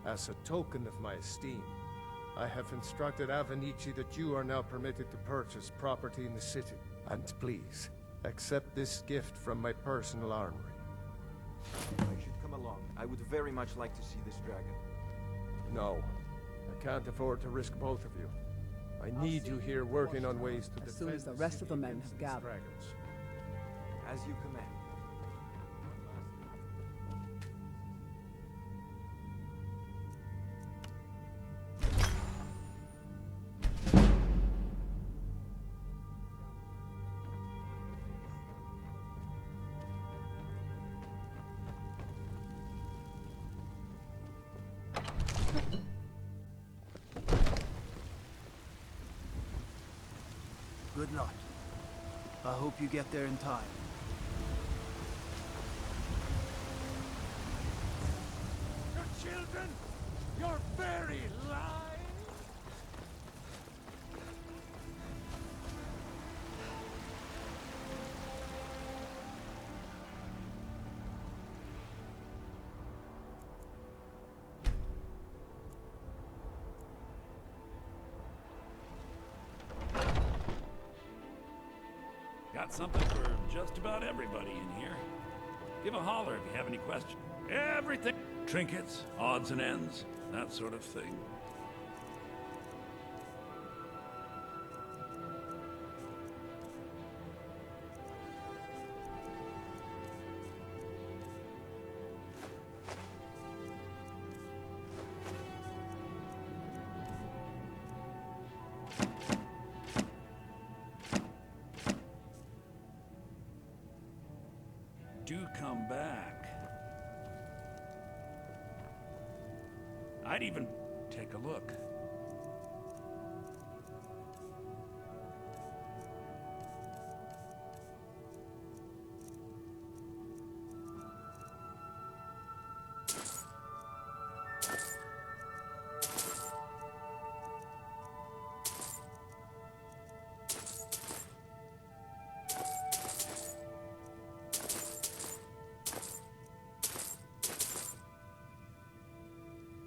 As a token of my esteem, I have instructed Avenici that you are now permitted to purchase property in the city. And please, accept this gift from my personal armory. I should come along. I would very much like to see this dragon. No, I can't afford to risk both of you. I need you here working on ways to as defend soon as the rest of the men against have these gathered. dragons. As you command. Good luck. I hope you get there in time. Your children, your very lives. Got something for just about everybody in here. Give a holler if you have any questions. Everything. Trinkets, odds and ends, that sort of thing. Do come back. I'd even take a look.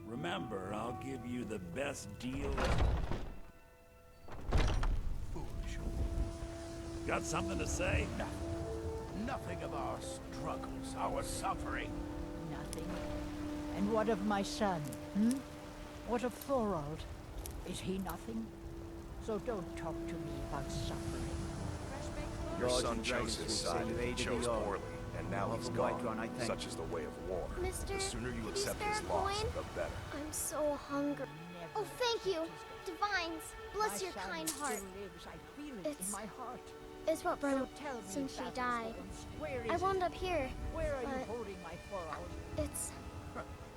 Remember, I'll give you the best deal. Foolish. Got something to say? Nothing of our struggles, our suffering. Nothing. And what of my son, What of Thorald? Is he nothing? So don't talk to me about suffering. Your Lords son and chose dragons his will side say and he they to chose the Lord. poorly, and now Of he's the gone. Whiterun, I thank Such you. is the way of war. Mister, The sooner you could accept spare his a loss, coin? the better. I'm so hungry. Oh, thank you. Divines, bless your kind heart. I feel it It's- in my heart. It's what Brenna So tell me, since she Basil died. Storms, where I is wound it? up here. Where are you but holding my Thorald?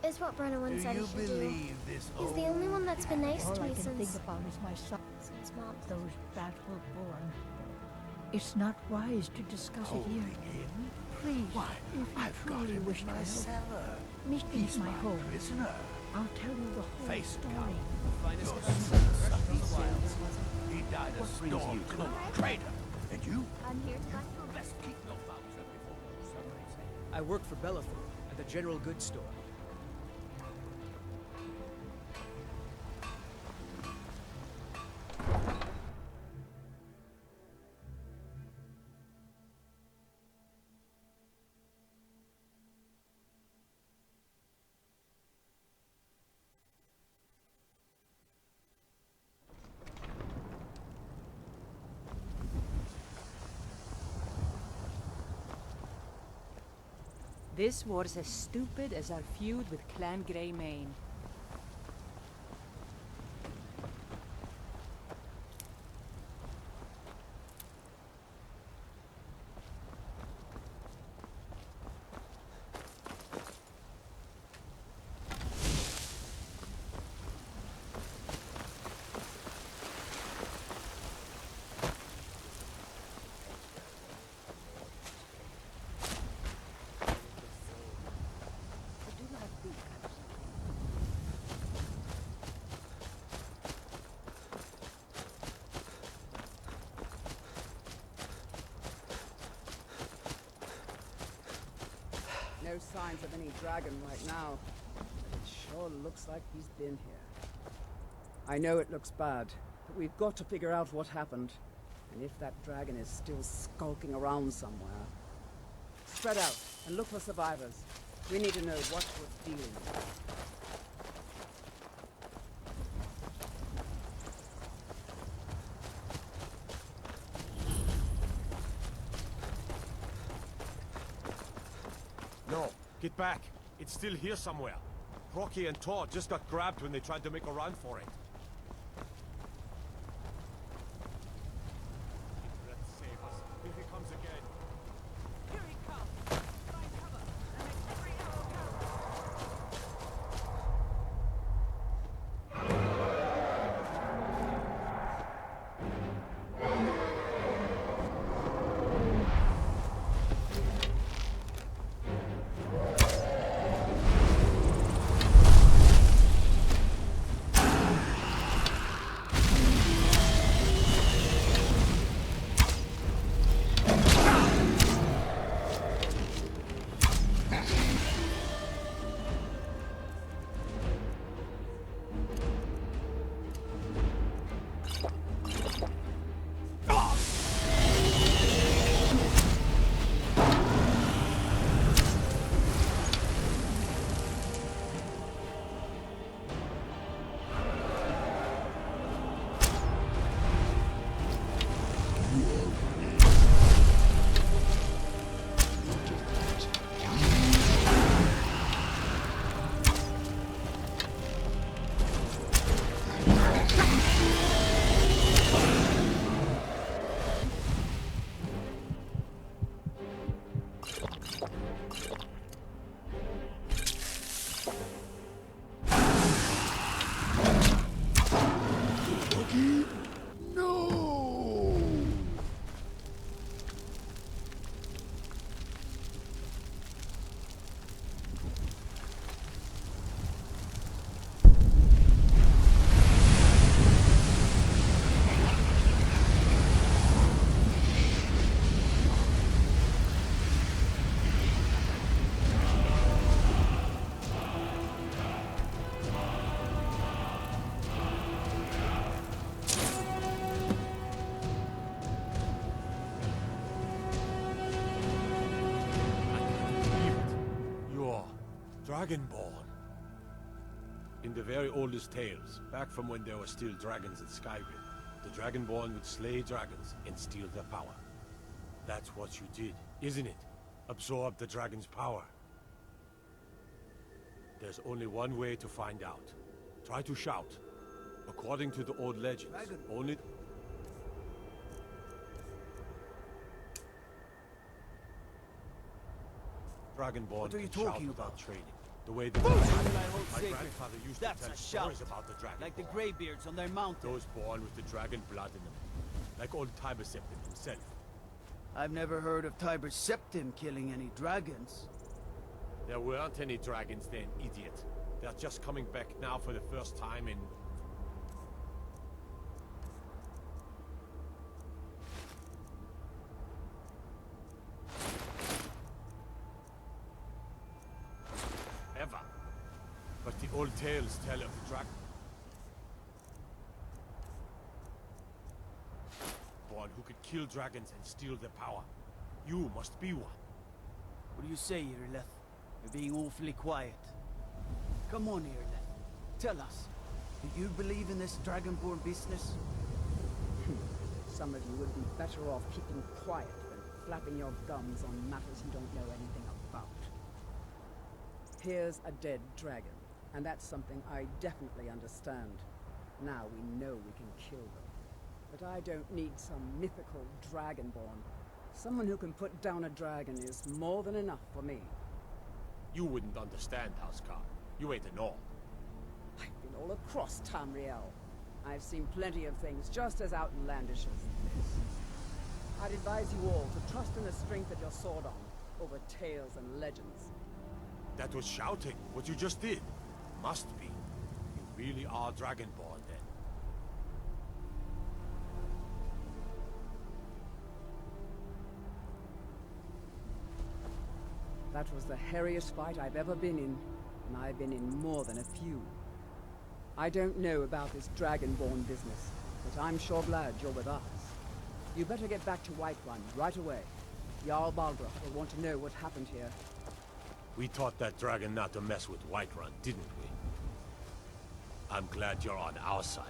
It's what Brenna Do said he you should do. believe this He's the only one that's been nice All to I me can since think about is my son. Mom. Those battle-born. It's not wise to discuss it here. him? Please, Why, if you I've got truly him wish in to my help, cellar. meet me He's at my my home. prisoner. I'll tell you the whole Face it, story. Count. Your son suffered wilds. He died a What brings storm you? cloak traitor. And you? I'm here to Best keep your mouth shut before you somebody say. I work for Bellathor at the General Goods Store. This war's as stupid as our feud with Clan Greymane. No signs of any dragon right now. It sure looks like he's been here. I know it looks bad, but we've got to figure out what happened. And if that dragon is still skulking around somewhere. Spread out and look for survivors. We need to know what we're dealing with. No, get back. It's still here somewhere. Rocky and Todd just got grabbed when they tried to make a run for it. Let's save us if he comes again. Here he comes! Find cover! That makes every arrow count! Dragonborn. In the very oldest tales, back from when there were still dragons in Skyrim, the Dragonborn would slay dragons and steal their power. That's what you did, isn't it? Absorb the dragon's power. There's only one way to find out. Try to shout. According to the old legends, only... Dragonborn What are you can shout talking without about? training. The way the What I hold my sacred. grandfather used That's to a tell shout. stories about the dragon. Like the Greybeards on their mountain. Those born with the dragon blood in them. Like old Tiber Septim himself. I've never heard of Tiber Septim killing any dragons. There weren't any dragons then, idiot. They're just coming back now for the first time in... ever. But the old tales tell of the dragon... born who could kill dragons and steal their power. You must be one. What do you say, Irileth? You're being awfully quiet. Come on, Irileth. Tell us. Do you believe in this Dragonborn business? Some of you would be better off keeping quiet than flapping your gums on matters you don't know anything about. Here's a dead dragon, and that's something I definitely understand. Now we know we can kill them. But I don't need some mythical dragonborn. Someone who can put down a dragon is more than enough for me. You wouldn't understand, Housecar. You ain't a Nord. I've been all across Tamriel. I've seen plenty of things just as outlandish as this. I'd advise you all to trust in the strength of your sword arm over tales and legends. That was shouting, what you just did. Must be. You really are Dragonborn, then. That was the hairiest fight I've ever been in, and I've been in more than a few. I don't know about this Dragonborn business, but I'm sure glad you're with us. You better get back to Whiterun right away. Jarl Balgruuf will want to know what happened here. We taught that dragon not to mess with Whiterun, didn't we? I'm glad you're on our side.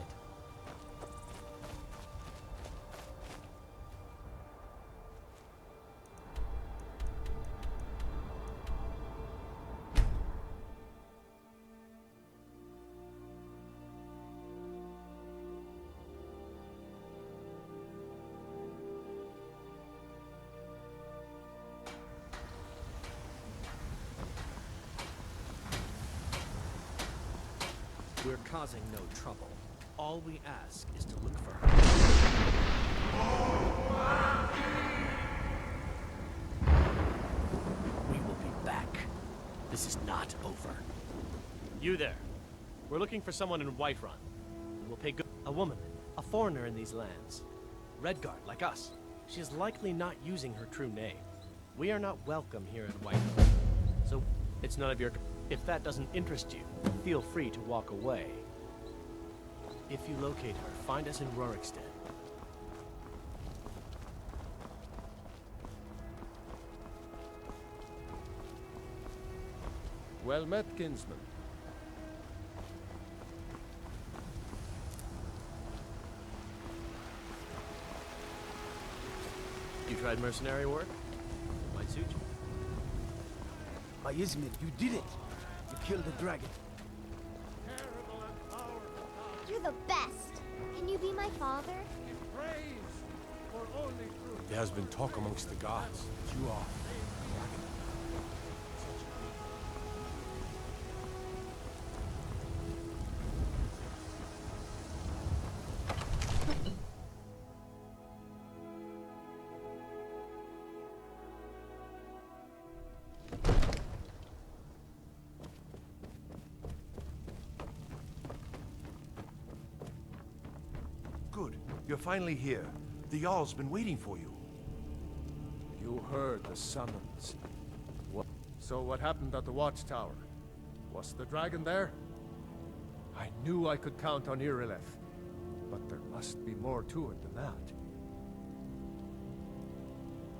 We're causing no trouble. All we ask is to look for her. We will be back. This is not over. You there. We're looking for someone in Whiterun. We will pay good. A woman. A foreigner in these lands. Redguard, like us. She is likely not using her true name. We are not welcome here at Whiterun. So, it's none of your... If that doesn't interest you, feel free to walk away. If you locate her, find us in Rorikstead. Well met, kinsman. You tried mercenary work? It might suit you. By Izmir, you did it! You killed the dragon. You're the best. Can you be my father? There has been talk amongst the gods that you are. Good. You're finally here. The Jarl's been waiting for you. You heard the summons. What? So what happened at the watchtower? Was the dragon there? I knew I could count on Irileth, but there must be more to it than that.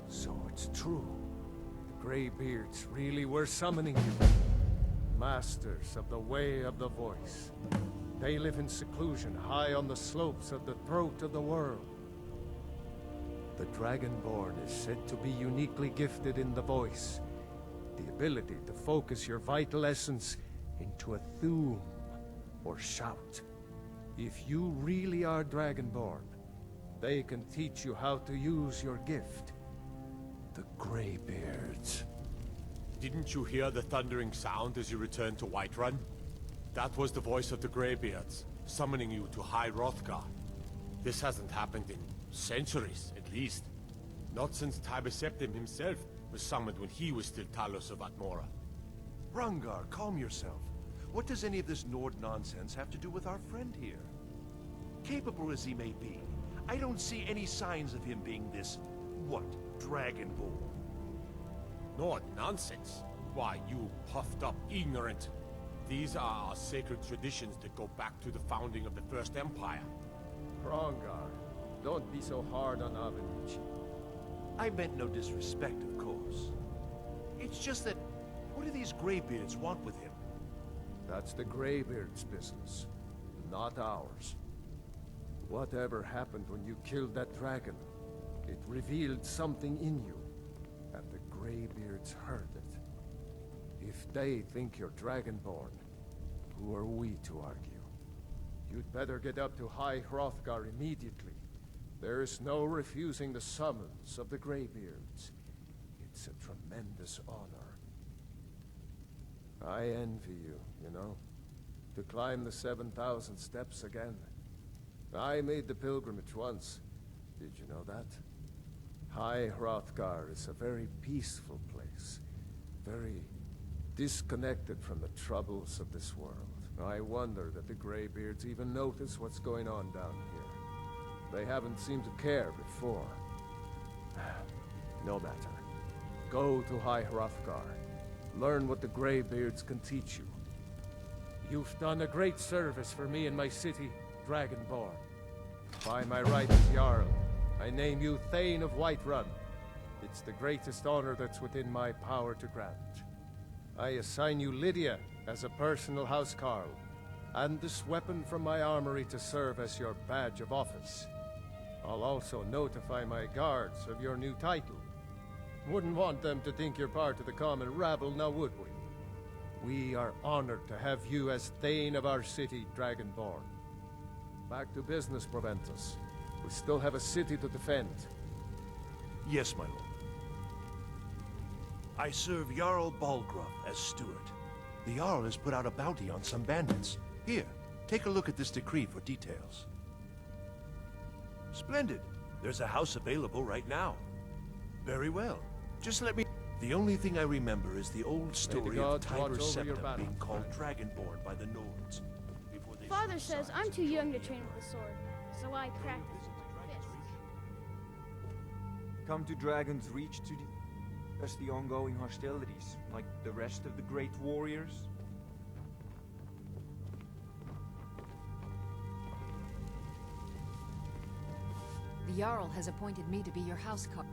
So it's true. The Greybeards really were summoning you. Masters of the Way of the Voice. They live in seclusion high on the slopes of the throat of the world. The Dragonborn is said to be uniquely gifted in the voice. The ability to focus your vital essence into a thum, or shout. If you really are Dragonborn, they can teach you how to use your gift. The Greybeards. Didn't you hear the thundering sound as you returned to Whiterun? That was the voice of the Greybeards, summoning you to High Hrothgar. This hasn't happened in centuries, at least. Not since Tiber Septim himself was summoned when he was still Talos of Atmora. Rungar, calm yourself. What does any of this Nord nonsense have to do with our friend here? Capable as he may be, I don't see any signs of him being this, what, Dragonborn? Nord nonsense? Why, you puffed up ignorant. These are our sacred traditions that go back to the founding of the First Empire. Hrongar, don't be so hard on Avenici. I meant no disrespect, of course. It's just that, what do these Greybeards want with him? That's the Greybeards' business, not ours. Whatever happened when you killed that dragon, it revealed something in you, and the Greybeards heard it. If they think you're Dragonborn, who are we to argue? You'd better get up to High Hrothgar immediately. There is no refusing the summons of the Greybeards. It's a tremendous honor. I envy you, you know, to climb the 7,000 steps again. I made the pilgrimage once. Did you know that? High Hrothgar is a very peaceful place. Very disconnected from the troubles of this world. I wonder that the Greybeards even notice what's going on down here. They haven't seemed to care before. No matter. Go to High Hrothgar. Learn what the Greybeards can teach you. You've done a great service for me and my city, Dragonborn. By my right as Jarl, I name you Thane of Whiterun. It's the greatest honor that's within my power to grant. I assign you Lydia as a personal housecarl, and this weapon from my armory to serve as your badge of office. I'll also notify my guards of your new title. Wouldn't want them to think you're part of the common rabble, now would we? We are honored to have you as Thane of our city, Dragonborn. Back to business, Proventus. We still have a city to defend. Yes, my lord. I serve Jarl Balgruff as steward. The Jarl has put out a bounty on some bandits. Here, take a look at this decree for details. Splendid. There's a house available right now. Very well. Just let me... The only thing I remember is the old story of Tiber Septim being called Dragonborn by the Nords. Father says I'm too young to train with a sword, so I practice with my fists. Come to Dragon's Reach to discuss the ongoing hostilities, like the rest of the great warriors? The Jarl has appointed me to be your housecarl.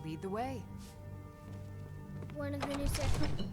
Lead the way. One of the new sections.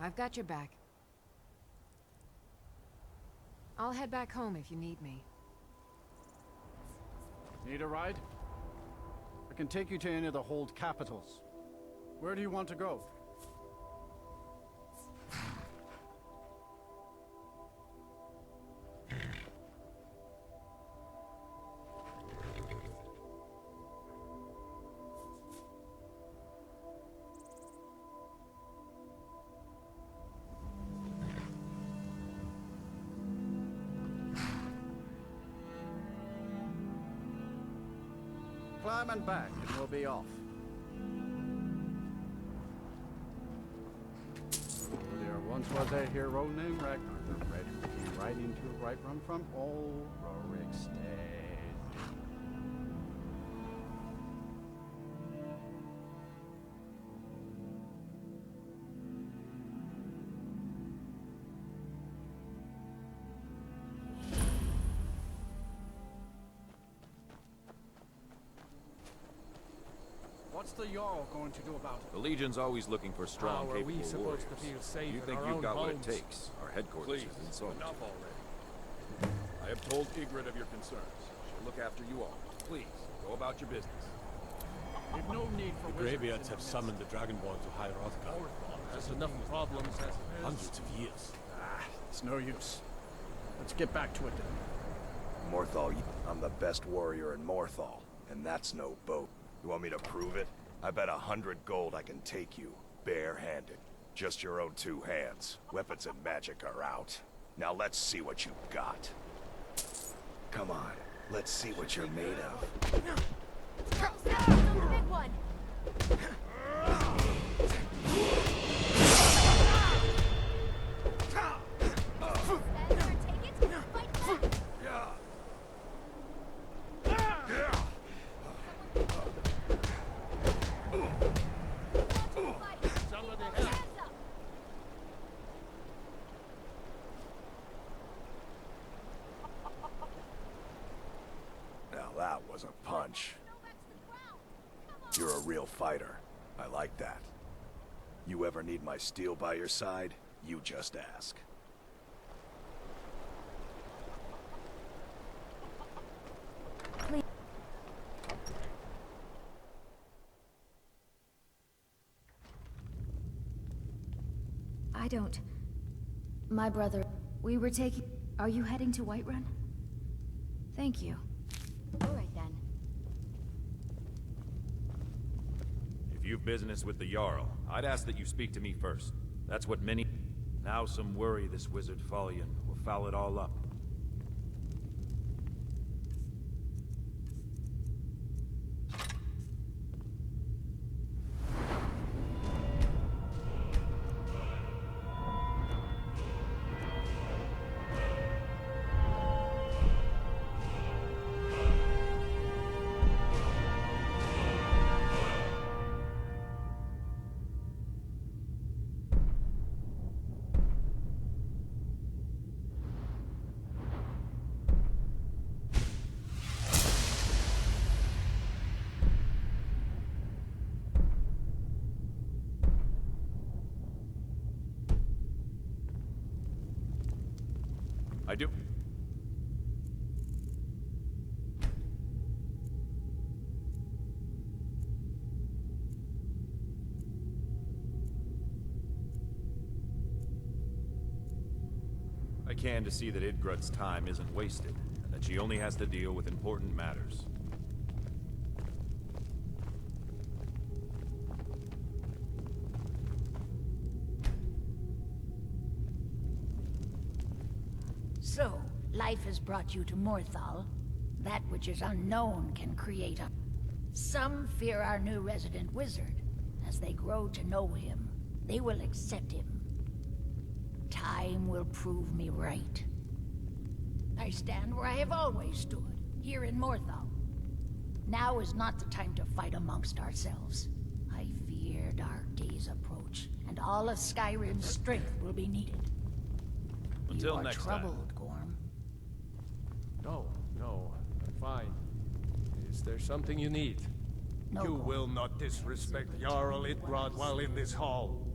I've got your back. I'll head back home if you need me. Need a ride? I can take you to any of the hold capitals. Where do you want to go? Climb and back, and we'll be off. There once was a hero named Ragnar, the red who came right into a right run from old Rorikstead. What's the Jarl going to do about it? The Legion's always looking for strong, How are we capable supposed warriors. to feel safe You in think our you've own got what it homes? takes? Our headquarters Please, is in Solitude. enough already. I have told Ygritte of your concerns. She'll look after you all. Please, go about your business. We've no need for The Greybeards have summoned the Dragonborn to High Hrothgar. Has enough problems as it is. Hundreds of years. It's no use. Let's get back to it then. Morthal, I'm the best warrior in Morthal, and that's no boat. You want me to prove it? I bet 100 gold I can take you, bare-handed. Just your own 2 hands. Weapons and magic are out. Now let's see what you've got. Come on, let's see what you're made of. Big one. Now that was a punch. You're a real fighter. I like that. You ever need my steel by your side, you just ask. I don't... My brother... We were taking... Are you heading to Whiterun? Thank you. Alright then. If you've business with the Jarl, I'd ask that you speak to me first. That's what many... Now some worry this wizard Fallion will foul it all up. I do. I can to see that Idgrud's time isn't wasted, and that she only has to deal with important matters. So, life has brought you to Morthal. That which is unknown can create a... Some fear our new resident wizard. As they grow to know him, they will accept him. Time will prove me right. I stand where I have always stood, here in Morthal. Now is not the time to fight amongst ourselves. I fear dark days approach, and all of Skyrim's strength will be needed. Until you are next troubled, Gorm. No, I'm fine. Is there something you need? No, You Gorm. will not disrespect Jarl Idgrod while in this hall.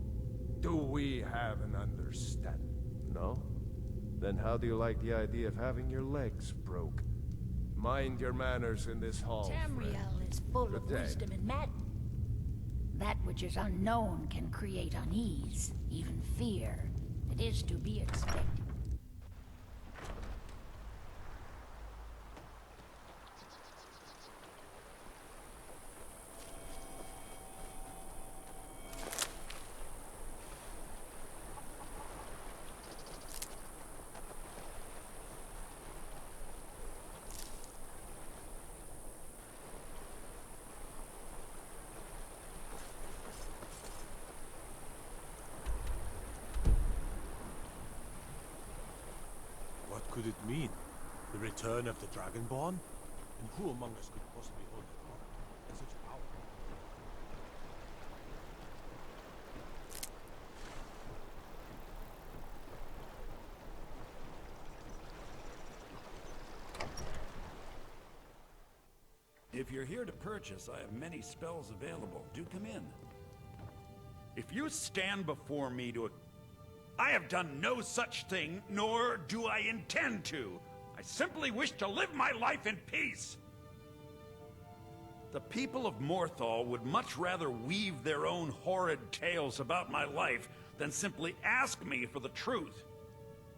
Do we have an understanding? No? Then how do you like the idea of having your legs broke? Mind your manners in this hall, Tamriel friend. is full of Good day. wisdom and madness. That which is unknown can create unease, even fear. It is to be expected. What could it mean? The return of the Dragonborn? And who among us could possibly hold that power and such power? If you're here to purchase, I have many spells available. Do come in. If you stand before me to... I have done no such thing, nor do I intend to. I simply wish to live my life in peace. The people of Morthal would much rather weave their own horrid tales about my life than simply ask me for the truth.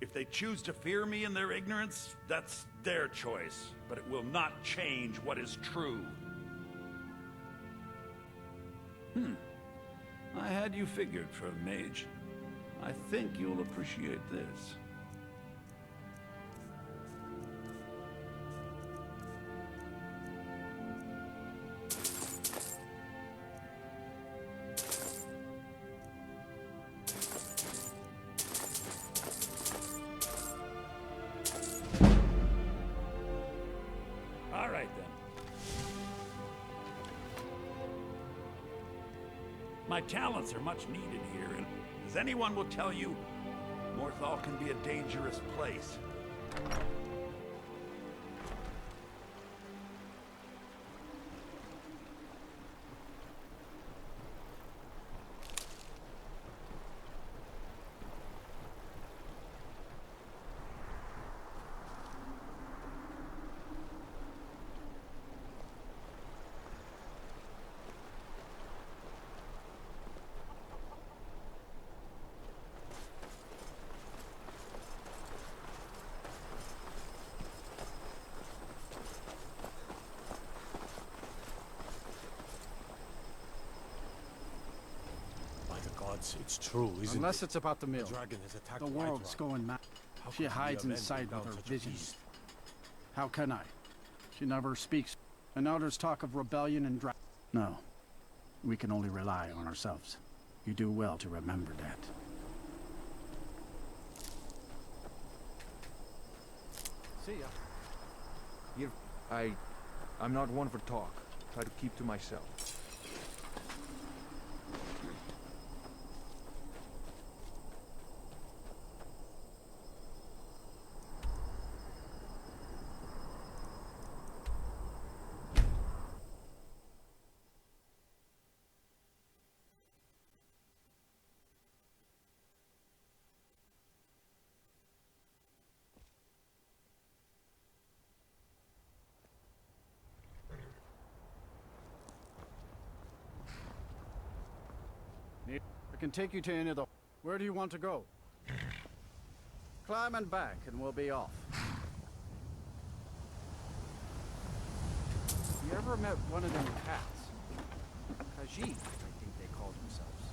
If they choose to fear me in their ignorance, that's their choice, but it will not change what is true. I had you figured for a mage. I think you'll appreciate this. All right, then. My talents are much needed here, and as anyone will tell you, Morthal can be a dangerous place. It's true, isn't Unless it? it's about the mill. The dragon has attacked The Whiterun. world's going mad. How She could he hides avenge inside without with her such a visions. beast? How can I? She never speaks. And now there's talk of rebellion and No. We can only rely on ourselves. You do well to remember that. See ya. I'm not one for talk. Try to keep to myself. I can take you to any of the... Where do you want to go? Climb and back, and we'll be off. You ever met one of them cats? Khajiit, I think they called themselves.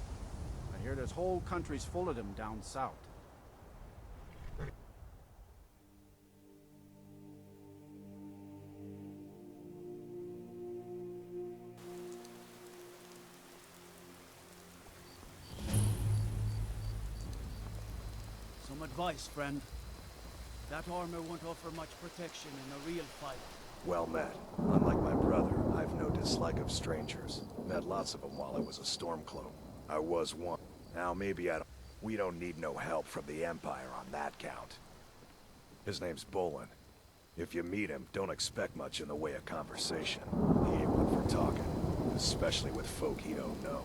I hear this whole country's full of them down south. Some advice, friend. That armor won't offer much protection in a real fight. Well met. Unlike my brother, I've no dislike of strangers. Met lots of them while I was a Stormcloak. I was one. Now maybe we don't need no help from the Empire on that count. His name's Bolin. If you meet him, don't expect much in the way of conversation. He ain't one for talking, especially with folk he don't know.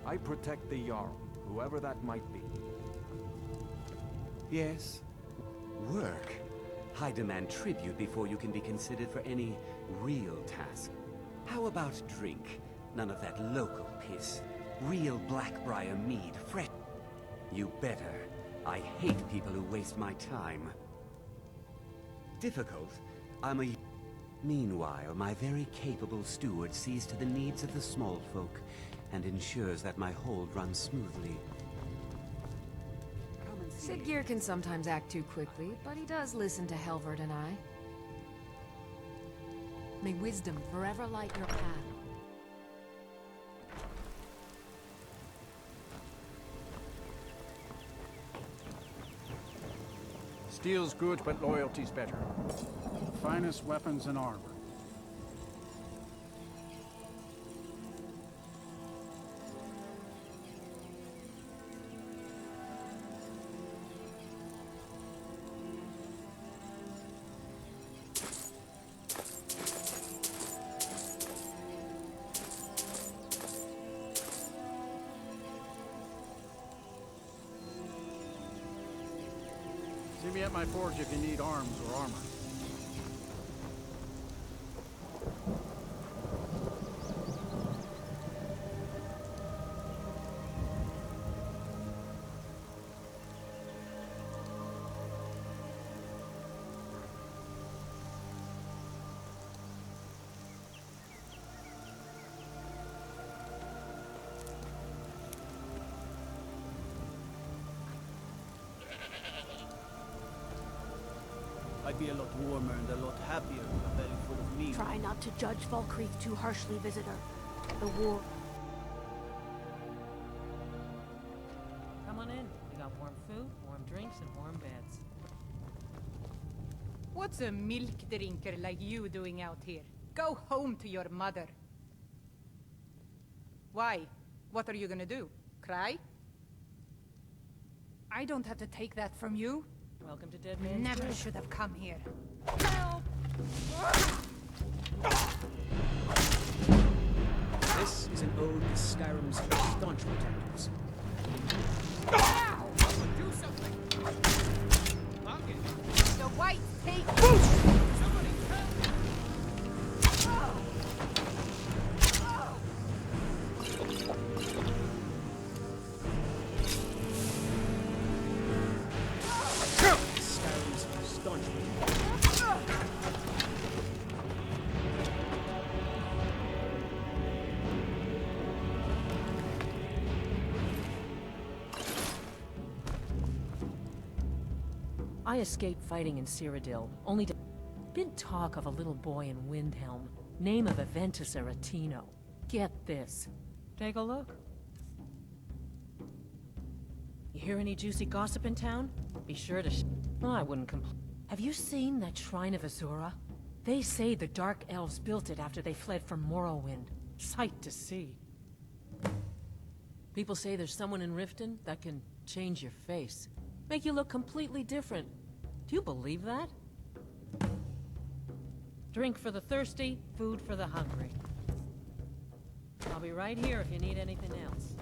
I protect the Jarl, whoever that might be. Yes. Work. I demand tribute before you can be considered for any real task. How about drink? None of that local piss. Real Blackbriar mead, fresh. You better. I hate people who waste my time. Difficult? I'm a... Meanwhile, my very capable steward sees to the needs of the small folk and ensures that my hold runs smoothly. Siggeir can sometimes act too quickly, but he does listen to Helvard and I. May wisdom forever light your path. Steel's good, but loyalty's better. Finest weapons and armor. See me at my forge if you need arms or armor. I'd be a lot warmer and a lot happier with a belly full of meat. Try not to judge Falkreath too harshly, visitor. The war... Come on in. We got warm food, warm drinks, and warm beds. What's a milk drinker like you doing out here? Go home to your mother. Why? What are you gonna do? Cry? I don't have to take that from you. Welcome to Dead Man's Never Grave. should have come here. Help! This is an ode to Skyrim's staunch protectors. Ow! Do something! The whites take... Somebody help! Skyrim's staunch protectors. I escaped fighting in Cyrodiil, only to... Been talk of a little boy in Windhelm, name of Aventus Aretino. Get this. Take a look. You hear any juicy gossip in town? Be sure to well, I wouldn't complain. Have you seen that Shrine of Azura? They say the Dark Elves built it after they fled from Morrowind. Sight to see. People say there's someone in Riften that can change your face. Make you look completely different. Do you believe that? Drink for the thirsty, food for the hungry. I'll be right here if you need anything else.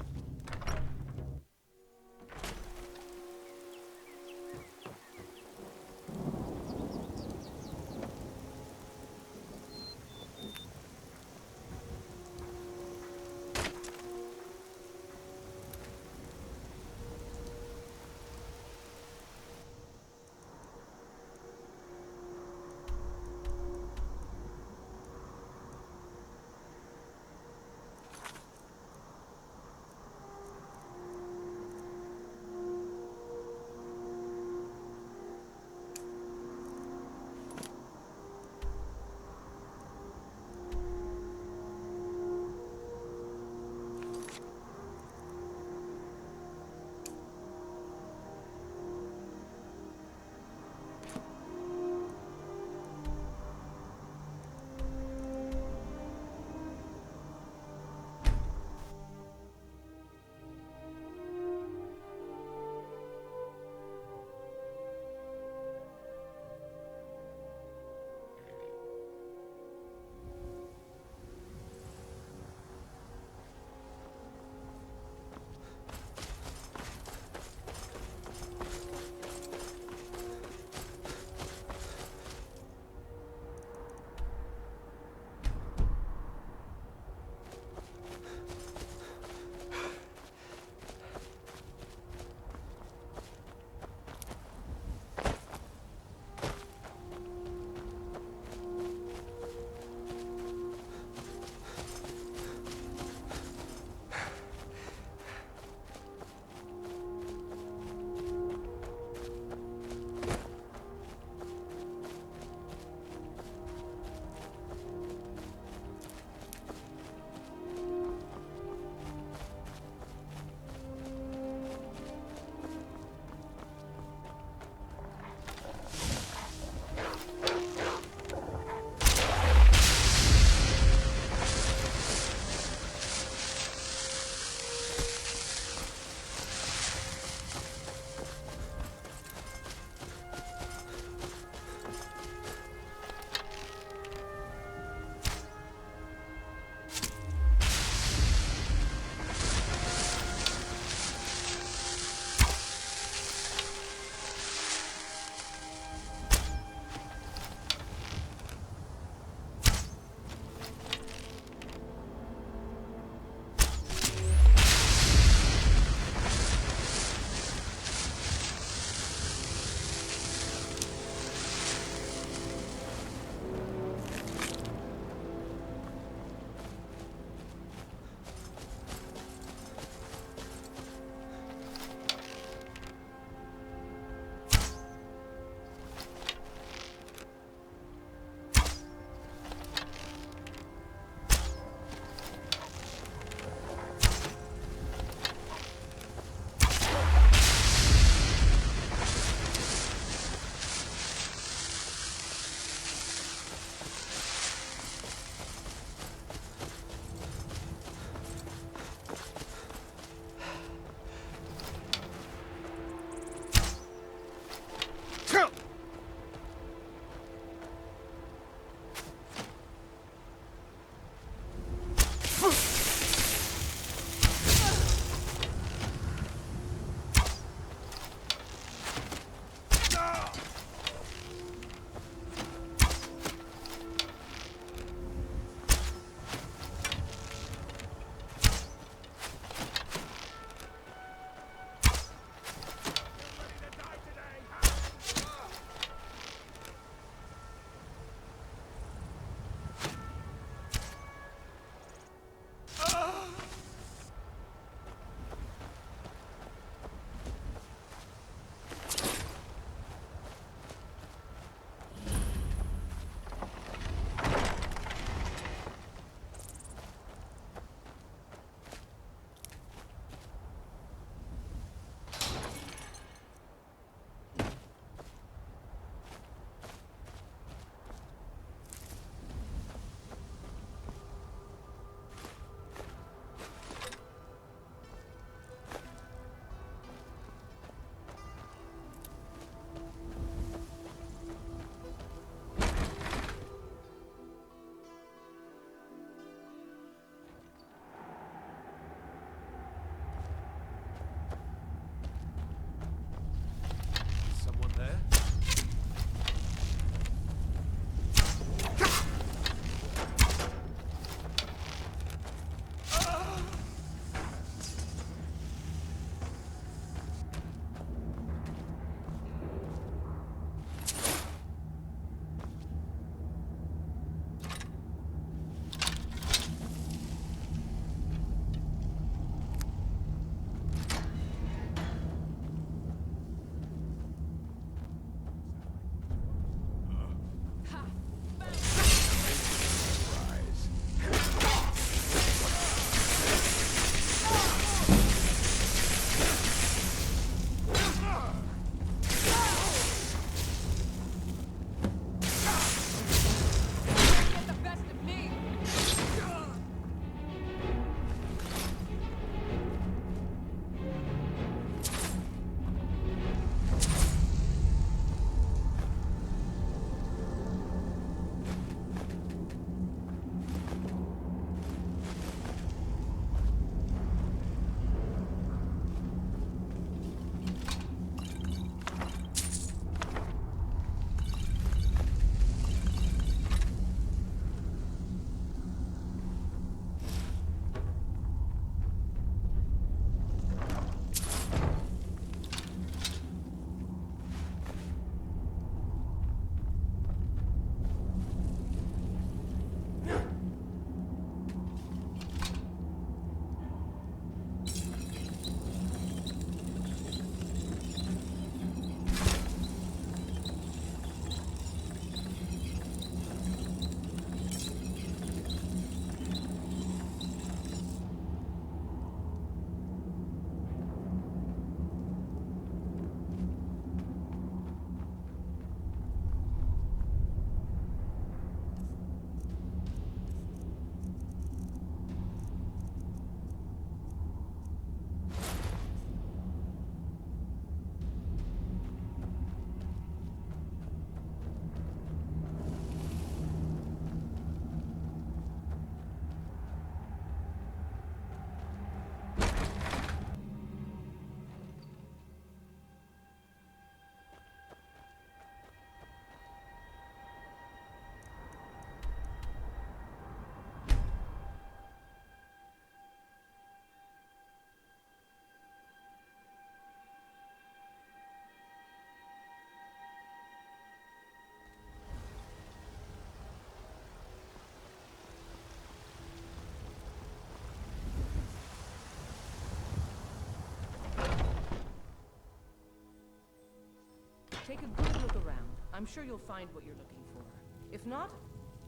Take a good look around. I'm sure you'll find what you're looking for. If not,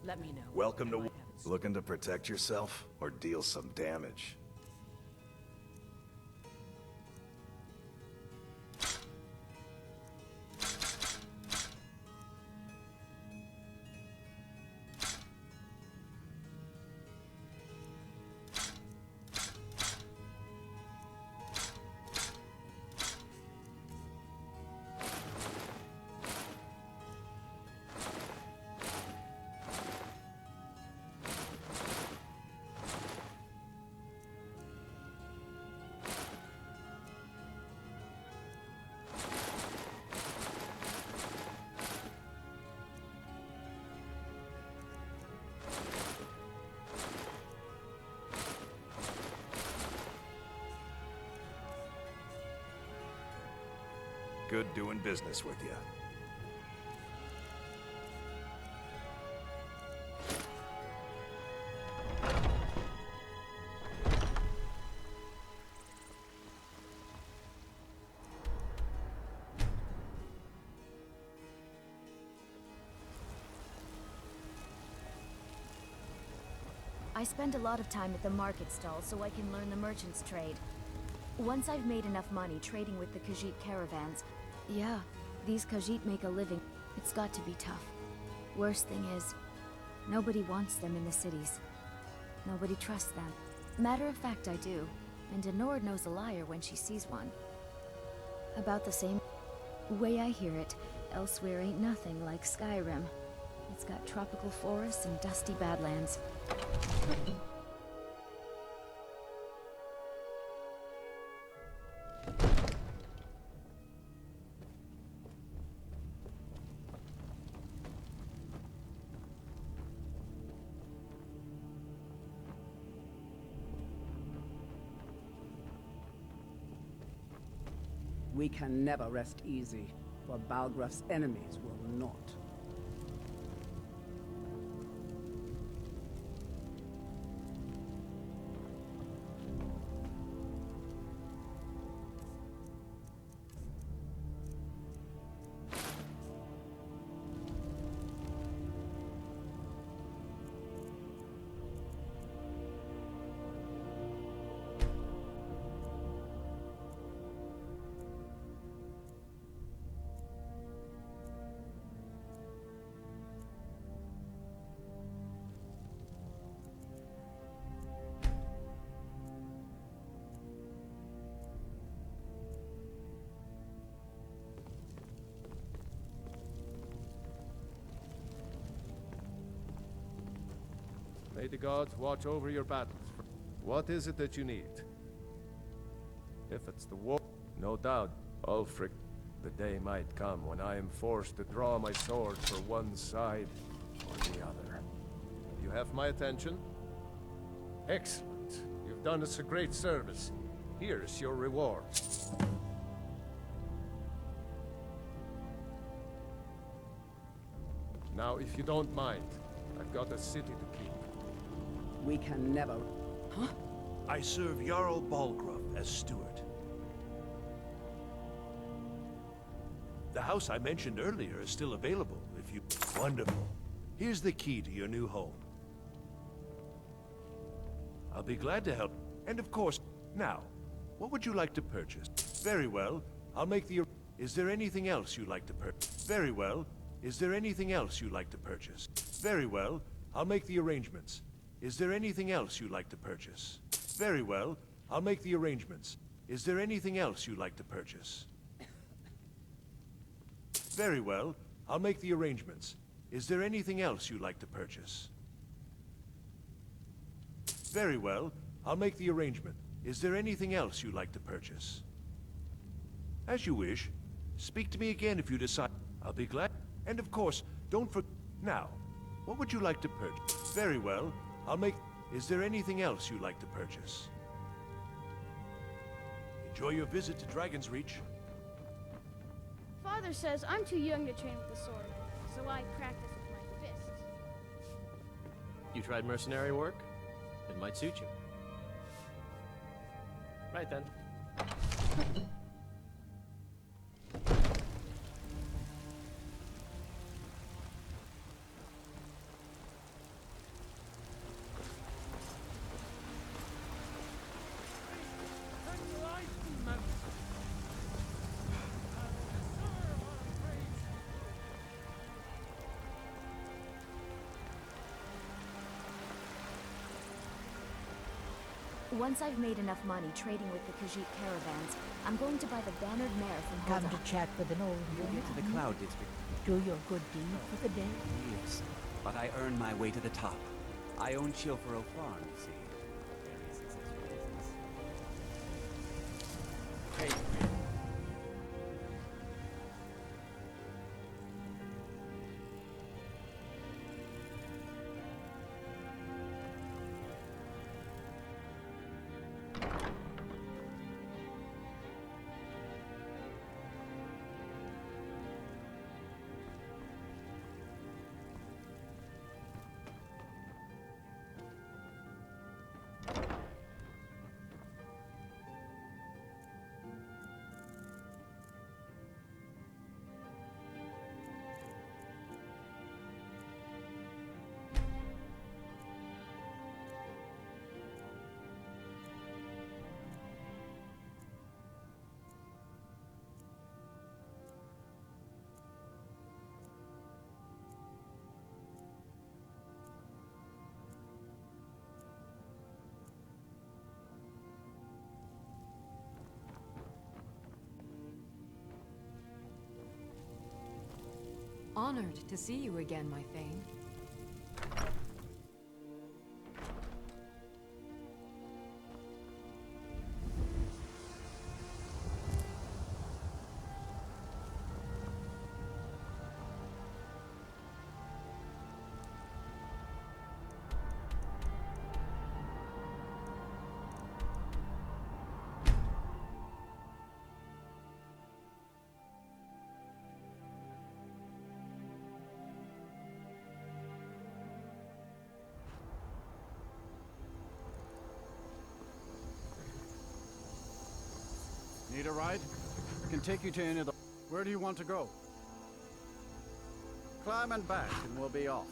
let me know. Welcome to... Looking to protect yourself or deal some damage? Good doing business with you. I spend a lot of time at the market stall so I can learn the merchant's trade. Once I've made enough money trading with the Khajiit caravans, yeah, these Khajiit make a living. It's got to be tough. Worst thing is, nobody wants them in the cities. Nobody trusts them. Matter of fact, I do. And Denord knows a liar when she sees one. About the same way I hear it, elsewhere ain't nothing like Skyrim. It's got tropical forests and dusty badlands. We can never rest easy, for Balgraf's enemies will not. May the gods watch over your battles. What is it that you need? If it's the war, no doubt, Ulfric, the day might come when I am forced to draw my sword for one side or the other. You have my attention? Excellent. You've done us a great service. Here's your reward. Now, if you don't mind, I've got a city to keep. We can never... Huh? I serve Jarl Balgraf as steward. The house I mentioned earlier is still available if you... Wonderful. Here's the key to your new home. I'll be glad to help. And of course, now, what would you like to purchase? Very well, I'll make the... Is there anything else you'd like to purchase? Very well. Is there anything else you'd like to purchase? Very well, I'll make the arrangements. Is there anything else you'd like to purchase? Very well, I'll make the arrangements. Is there anything else you'd like to purchase? Very well, I'll make the arrangements. Is there anything else you'd like to purchase? Very well, I'll make the arrangement. Is there anything else you'd like to purchase? As you wish. Speak to me again if you decide. I'll be glad. And of course, don't forget. Now, what would you like to purchase? Very well, I'll make... Is there anything else you'd like to purchase? Enjoy your visit to Dragon's Reach. Father says I'm too young to train with the sword, so I practice with my fists. You tried mercenary work? It might suit you. Right then. Once I've made enough money trading with the Khajiit caravans, I'm going to buy the bannered mare from Come Hulda. to chat with an old You woman. get to the Cloud District. Do your good deed for the day. Yes, but I earn my way to the top. I own Chilfaro Farm, you see. Very successful business. Hey, Honored to see you again, my Thane. Need a ride? I can take you to any of the... Where do you want to go? Climb and back, and we'll be off.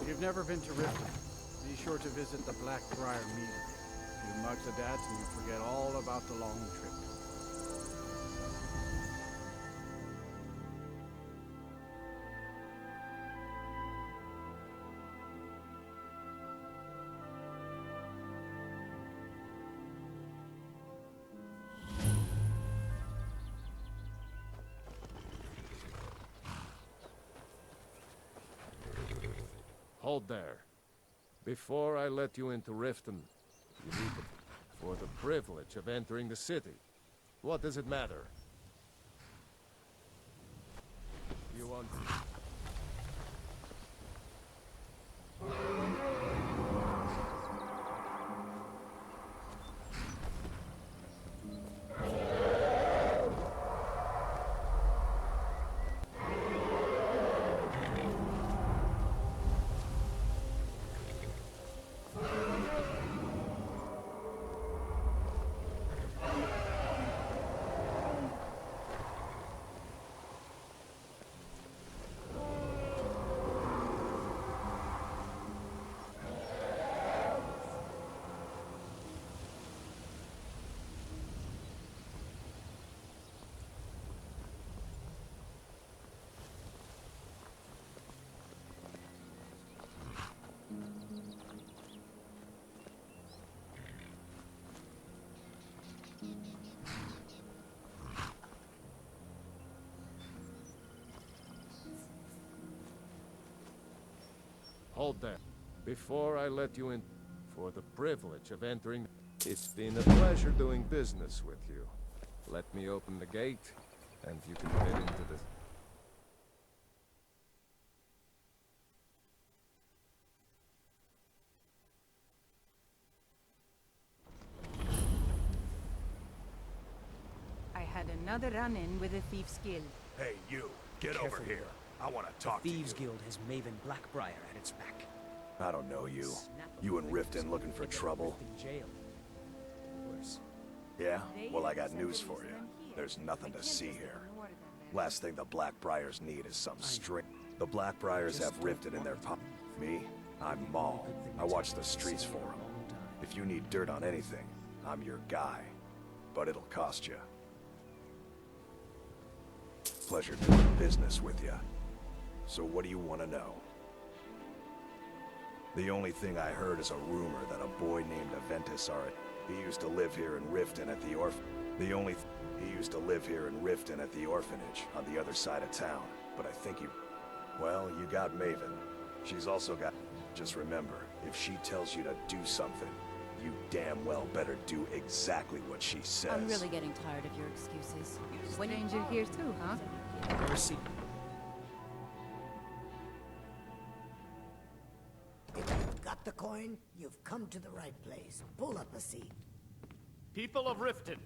If you've never been to Riften, be sure to visit the Blackbriar Meadery. A few mugs of that, and you'll forget all about the long trip. Hold there. Before I let you into Riften, you need to... for the privilege of entering the city. What does it matter? You want... Hold there. Before I let you in, for the privilege of entering... It's been a pleasure doing business with you. Let me open the gate, and you can get into the... I had another run-in with the Thieves Guild. Hey, you. Get over Careful. here. I want to talk to you. Thieves Guild has Maven Blackbriar at its back. I don't know you. You in Riften looking for trouble? In jail. Worse. Yeah? Well, I got news for you. There's nothing to see here. Last thing the Blackbriars need is some string. The Blackbriars have Riften in their pocket. Me? I'm Maul. I watch the streets for them. If you need dirt on anything, I'm your guy. But it'll cost you. Pleasure doing business with you. So what do you want to know? The only thing I heard is a rumor that a boy named Aventus he used to live here in Riften at the He used to live here in Riften at the orphanage on the other side of town. But I think well, you got Maven. She's also got... Just remember, if she tells you to do something, you damn well better do exactly what she says. I'm really getting tired of your excuses. Stranger here too, huh? Never seen. If you've got the coin, you've come to the right place. Pull up a seat. People of Riften,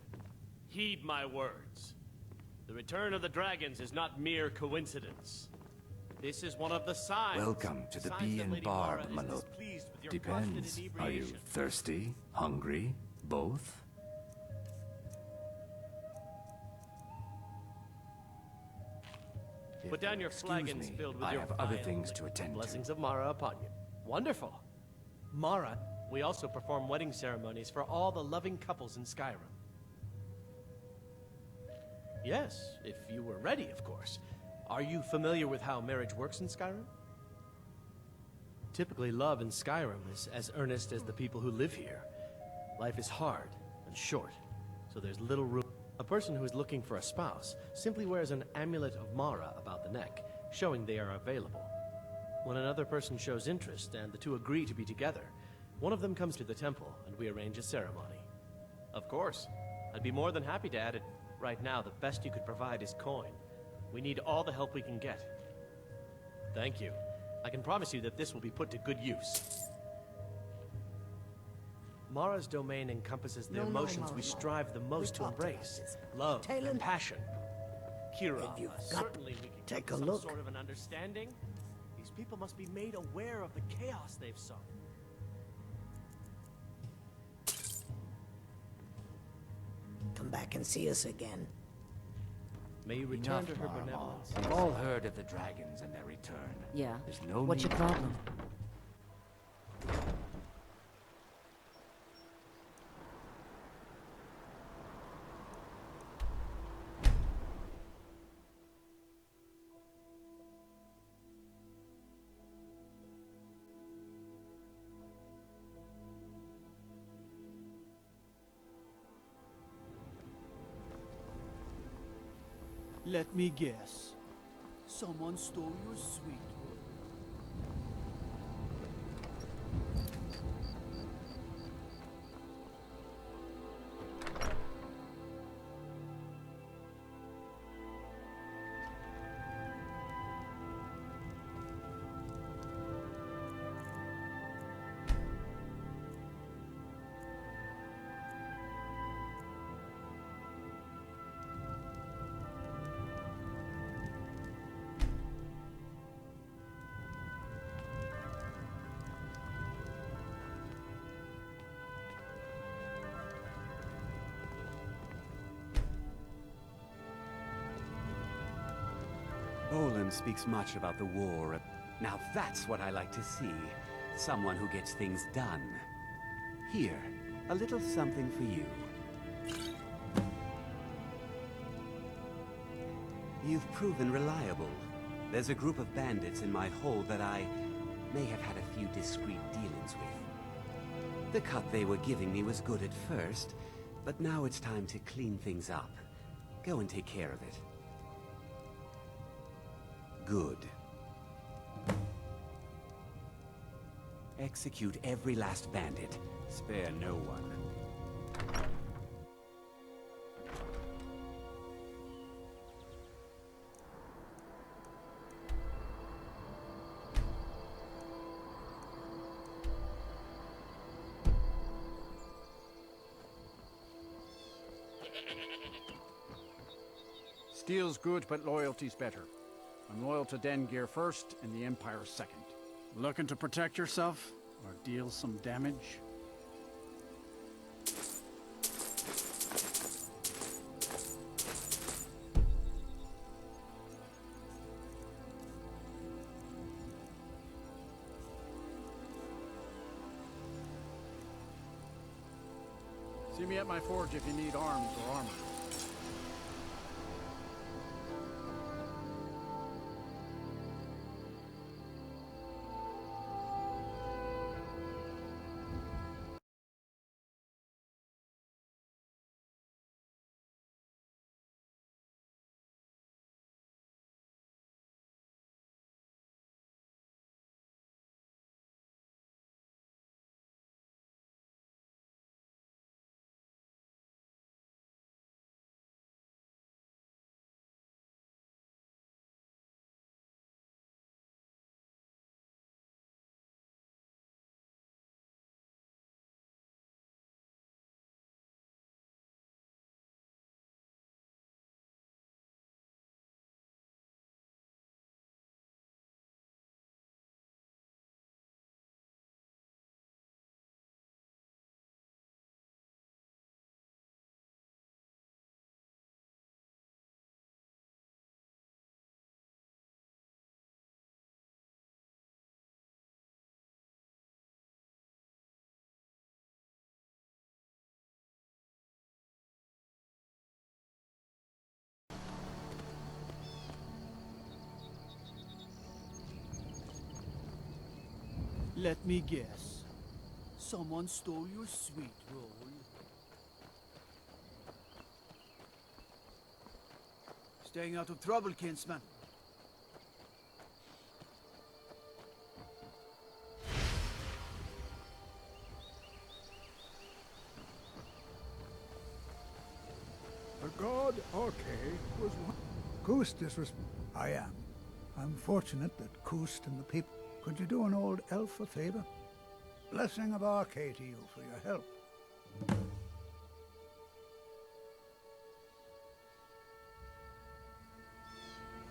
heed my words. The return of the dragons is not mere coincidence. This is one of the signs. Welcome to the Bee and Barb, my lord. Depends. Are you thirsty, hungry, both? Put down your flagons filled with I your have other vile things liquor. to attend to. Blessings of Mara upon you. Wonderful. Mara, we also perform wedding ceremonies for all the loving couples in Skyrim. Yes, if you were ready, of course. Are you familiar with how marriage works in Skyrim? Typically, love in Skyrim is as earnest as the people who live here. Life is hard and short, so there's little room. A person who is looking for a spouse simply wears an amulet of Mara about the neck, showing they are available. When another person shows interest and the two agree to be together, one of them comes to the temple and we arrange a ceremony. Of course, I'd be more than happy to add it. Right now, the best you could provide is coin. We need all the help we can get. Thank you. I can promise you that this will be put to good use. Mara's domain encompasses the emotions we strive the most to embrace. Love and passion. Kira, certainly we can take come a to look. some sort of an understanding. These people must be made aware of the chaos they've sown. Come back and see us again. May you return Enough, to her Mara. benevolence. We've all heard of the dragons and their return. Yeah. There's no What's your need- problem? Let me guess. Someone stole your sweet wood. Olin speaks much about the war. Now that's what I like to see. Someone who gets things done. Here, a little something for you. You've proven reliable. There's a group of bandits in my hold that I may have had a few discreet dealings with. The cut they were giving me was good at first, but now it's time to clean things up. Go and take care of it. Good. Execute every last bandit. Spare no one. Steel's good, but loyalty's better. I'm loyal to Dengear first, and the Empire second. Looking to protect yourself, or deal some damage? See me at my forge if you need arms or armor. Let me guess. Someone stole your sweet roll. Staying out of trouble, kinsman. The god Orke was one. Kust is I am. I'm fortunate that Kust and the people... Could you do an old elf a favor? Blessing of Orke to you for your help.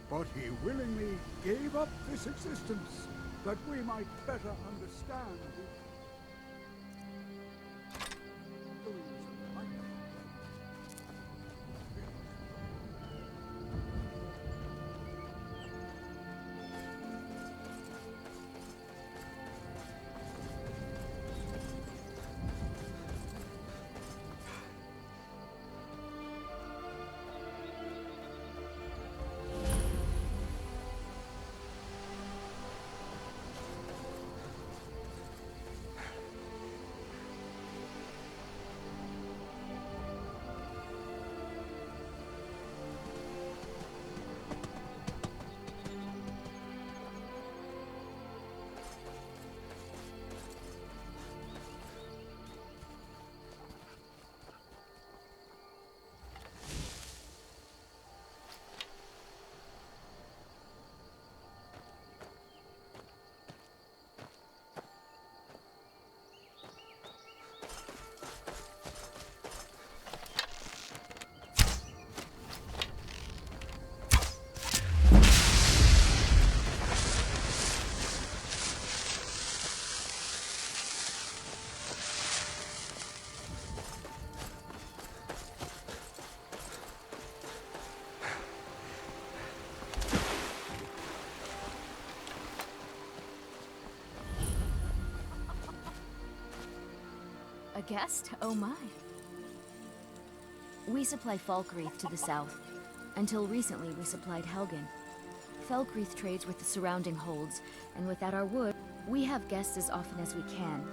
But he willingly gave up this existence, that we might better understand the... A guest? Oh my. We supply Falkreath to the south. Until recently, we supplied Helgen. Falkreath trades with the surrounding holds, and without our wood, we have guests as often as we can.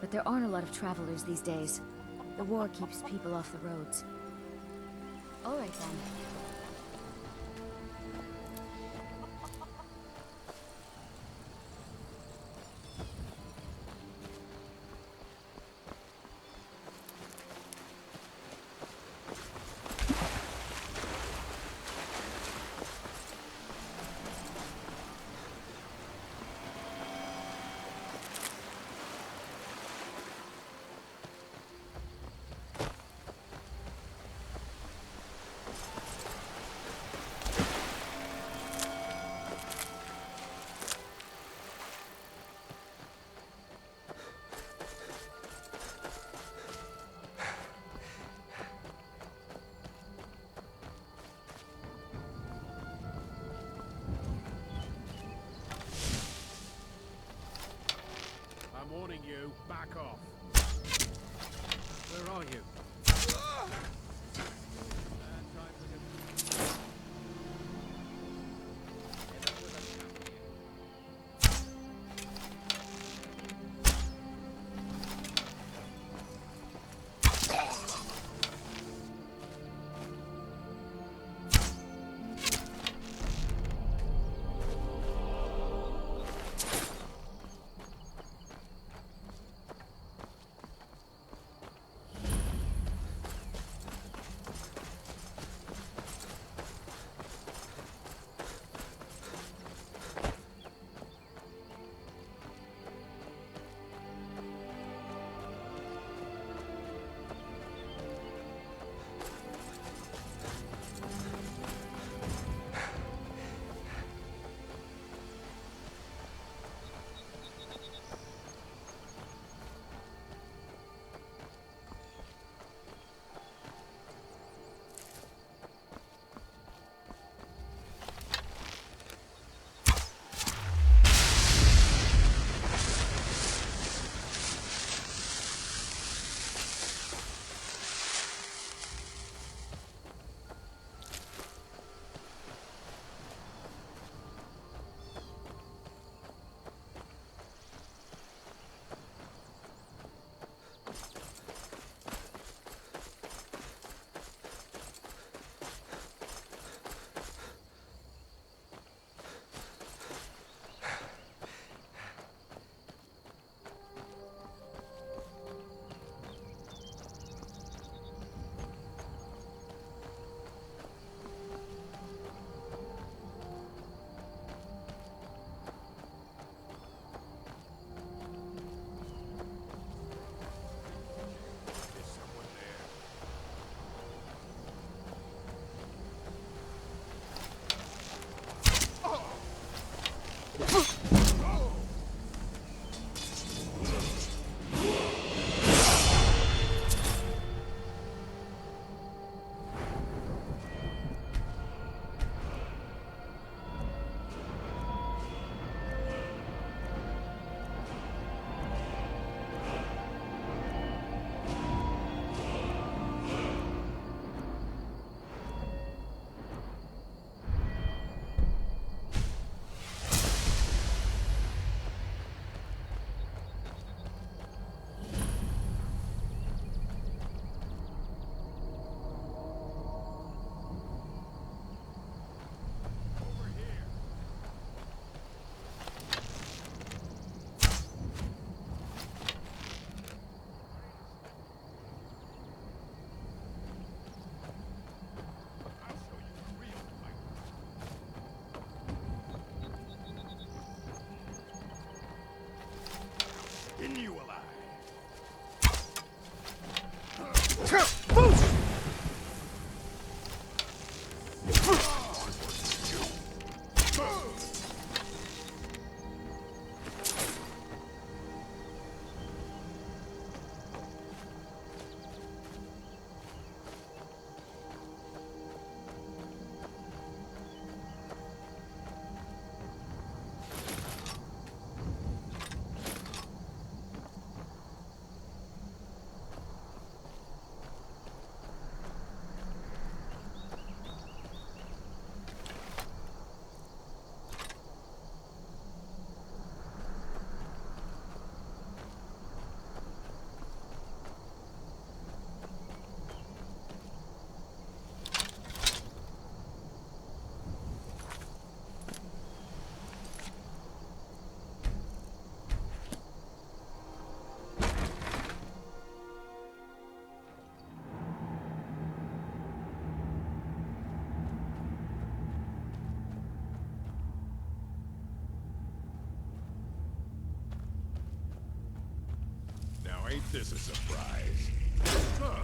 But there aren't a lot of travelers these days. The war keeps people off the roads. All right then. I'm warning you, back off. Where are you? Skin you alive. Now ain't this a surprise? Huh.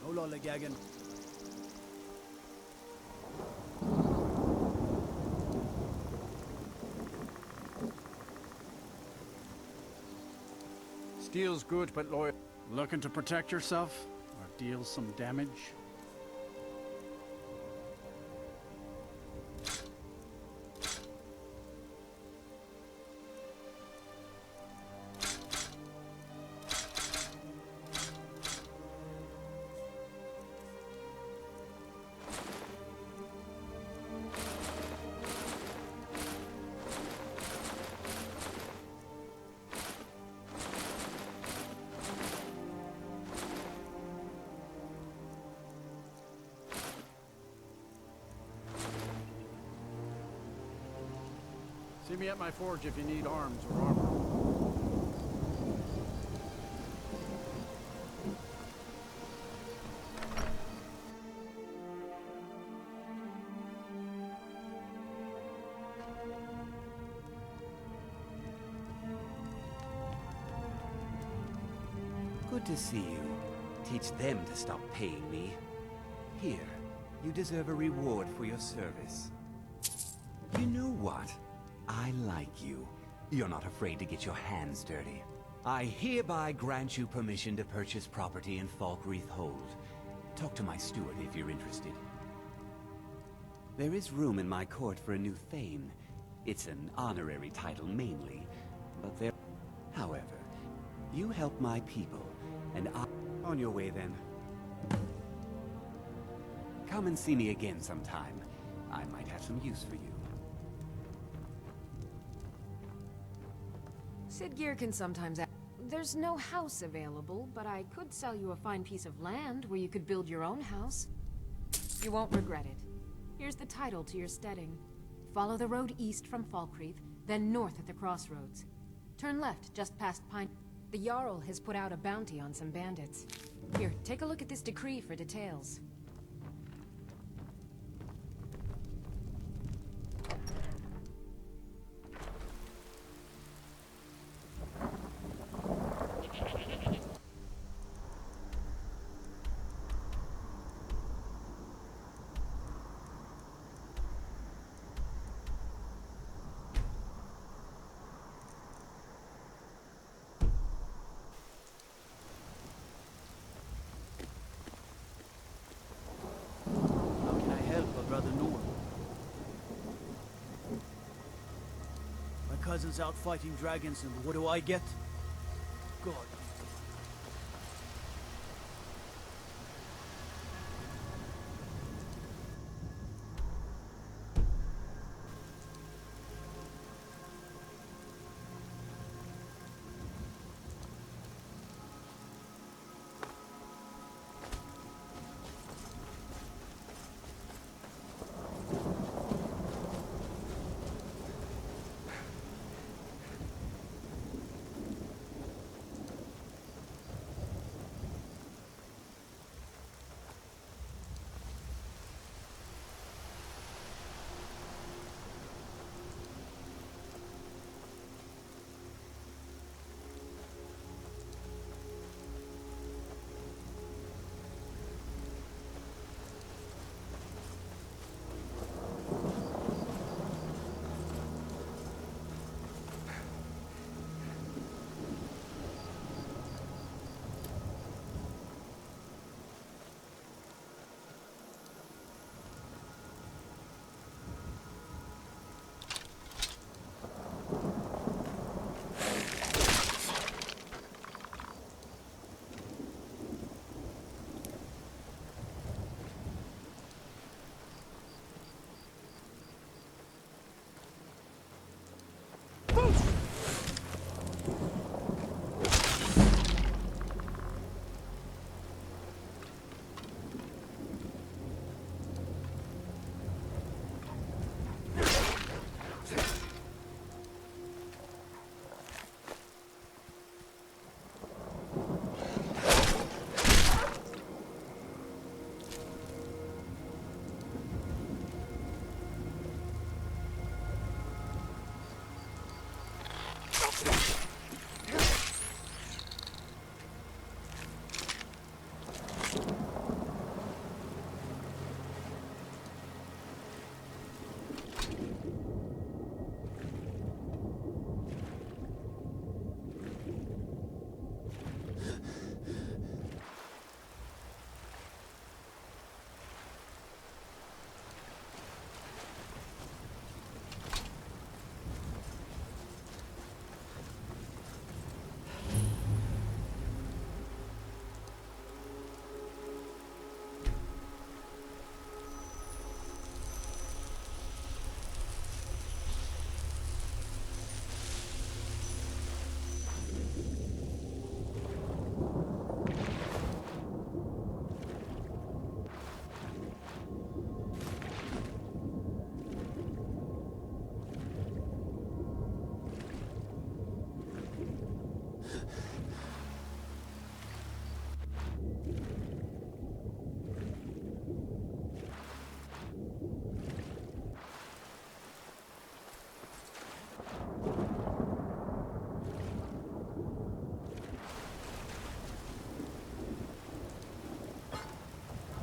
No lollygagging. Steel's good, but loyal. Looking to protect yourself or deal some damage? See me at my forge if you need arms or armor. Good to see you. Teach them to stop paying me. Here, you deserve a reward for your service. You know what? I like you. You're not afraid to get your hands dirty. I hereby grant you permission to purchase property in Falkreath Hold. Talk to my steward if you're interested. There is room in my court for a new Thane. It's an honorary title mainly, but there... However, you help my people, and I... On your way then. Come and see me again sometime. I might have some use for you. Sid Gear can sometimes There's no house available, but I could sell you a fine piece of land where you could build your own house. You won't regret it. Here's the title to your steading. Follow the road east from Falkreath, then north at the crossroads. Turn left just past Pine... The Jarl has put out a bounty on some bandits. Here, take a look at this decree for details. Cousin's out fighting dragons, and what do I get? God.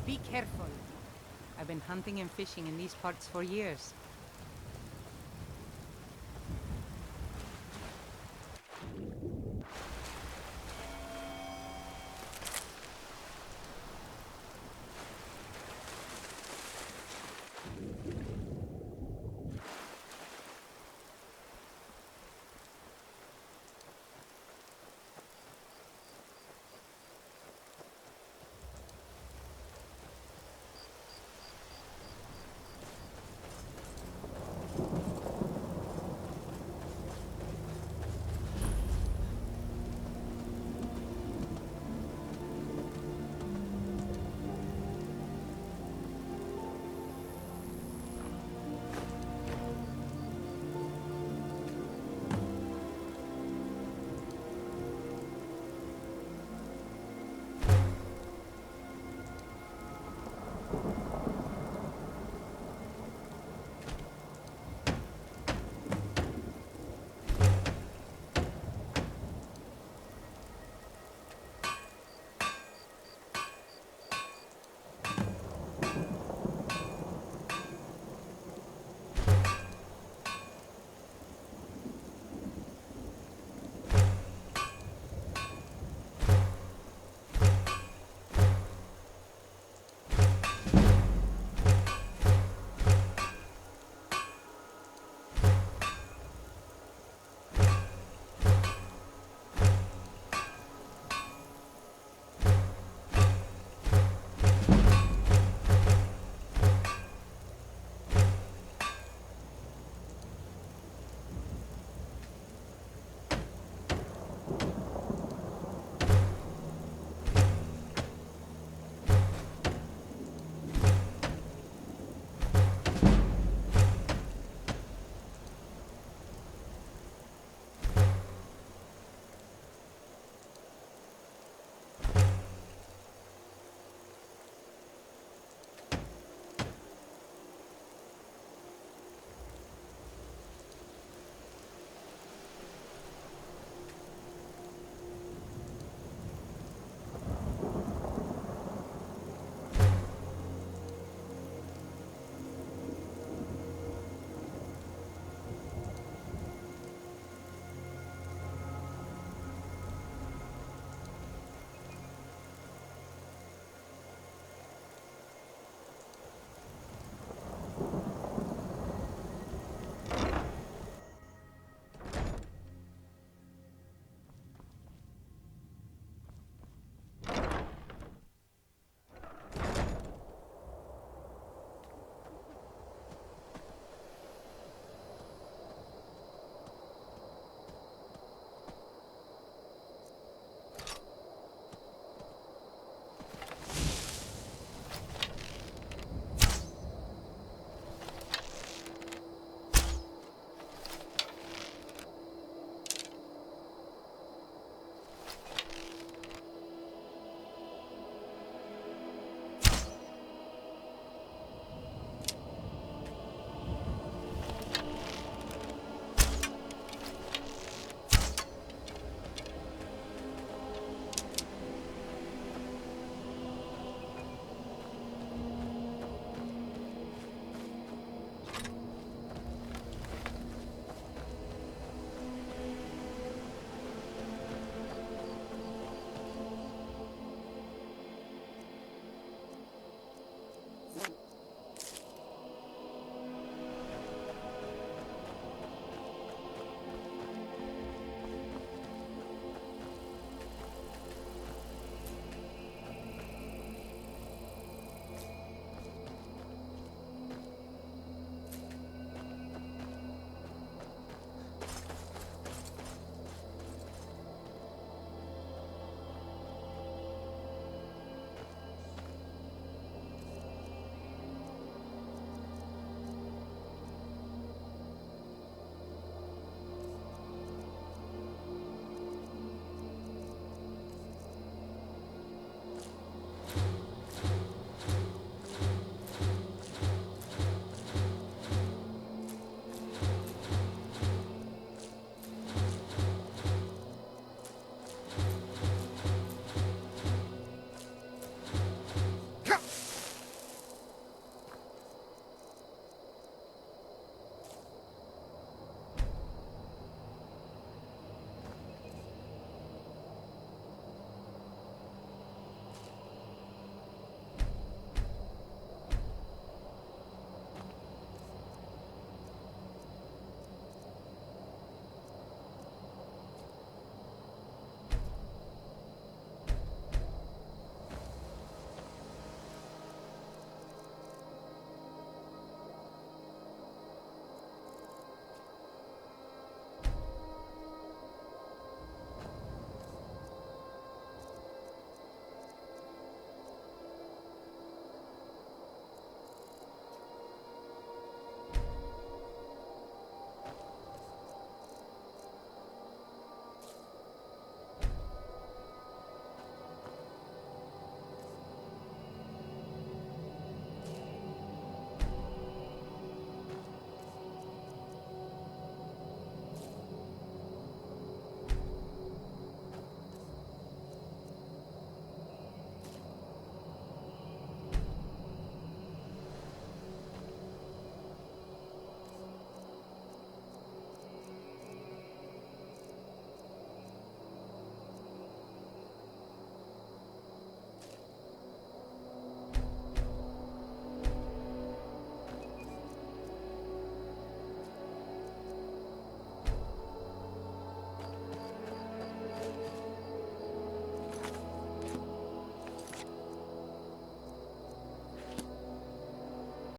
Be careful. I've been hunting and fishing in these parts for years.